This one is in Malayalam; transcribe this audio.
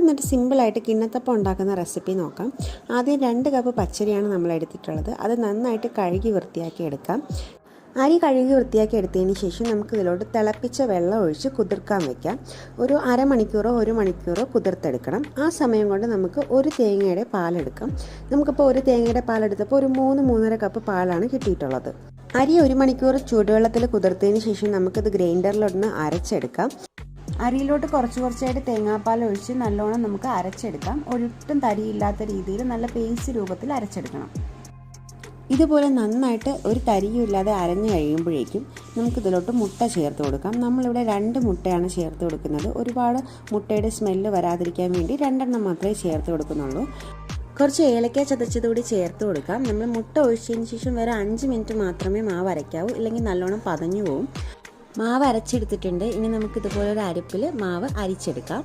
എന്നിട്ട് സിമ്പിളായിട്ട് കിണ്ണത്തപ്പം ഉണ്ടാക്കുന്ന റെസിപ്പി നോക്കാം. ആദ്യം 2 കപ്പ് പച്ചരിയാണ് നമ്മൾ എടുത്തിട്ടുള്ളത്. അത് നന്നായിട്ട് കഴുകി വൃത്തിയാക്കി എടുക്കാം. അരി കഴുകി വൃത്തിയാക്കി എടുത്തതിന് ശേഷം നമുക്ക് ഇതിലോട്ട് തിളപ്പിച്ച വെള്ളം ഒഴിച്ച് കുതിർക്കാൻ വയ്ക്കാം. ഒരു അരമണിക്കൂറോ 1 മണിക്കൂറോ കുതിർത്തെടുക്കണം. ആ സമയം കൊണ്ട് നമുക്ക് ഒരു തേങ്ങയുടെ പാലെടുക്കാം. നമുക്കിപ്പോൾ ഒരു തേങ്ങയുടെ പാലെടുത്തപ്പോൾ ഒരു 3-3.5 കപ്പ് പാലാണ് കിട്ടിയിട്ടുള്ളത്. അരി 1 മണിക്കൂർ ചൂടുവെള്ളത്തിൽ കുതിർത്തതിന് ശേഷം നമുക്കിത് ഗ്രൈൻഡറിലൊന്ന് അരച്ചെടുക്കാം. അരിയിലോട്ട് കുറച്ചായിട്ട് തേങ്ങാപ്പാൽ ഒഴിച്ച് നല്ലോണം നമുക്ക് അരച്ചെടുക്കാം. ഒട്ടും തരിയില്ലാത്ത രീതിയിൽ നല്ല പേസ്റ്റ് രൂപത്തിൽ അരച്ചെടുക്കണം. ഇതുപോലെ നന്നായിട്ട് ഒരു തരിയും ഇല്ലാതെ അരഞ്ഞു കഴിയുമ്പോഴേക്കും നമുക്കിതിലോട്ട് മുട്ട ചേർത്ത് കൊടുക്കാം. നമ്മളിവിടെ 2 മുട്ടയാണ് ചേർത്ത് കൊടുക്കുന്നത്. ഒരുപാട് മുട്ടയുടെ സ്മെല്ല് വരാതിരിക്കാൻ വേണ്ടി 2 മാത്രമേ ചേർത്ത് കൊടുക്കുന്നുള്ളൂ. കുറച്ച് ഏലക്ക ചതച്ചതുകൂടി ചേർത്ത് കൊടുക്കാം. നമ്മൾ മുട്ട ഒഴിച്ചതിന് ശേഷം വേറെ 5 മിനിറ്റ് മാത്രമേ മാവ് അരയ്ക്കാവൂ, ഇല്ലെങ്കിൽ നല്ലോണം പതഞ്ഞു പോവും. മാവ് അരച്ചെടുത്തിട്ടുണ്ട്. ഇനി നമുക്കിതുപോലൊരു അരിപ്പിൽ മാവ് അരിച്ചെടുക്കാം.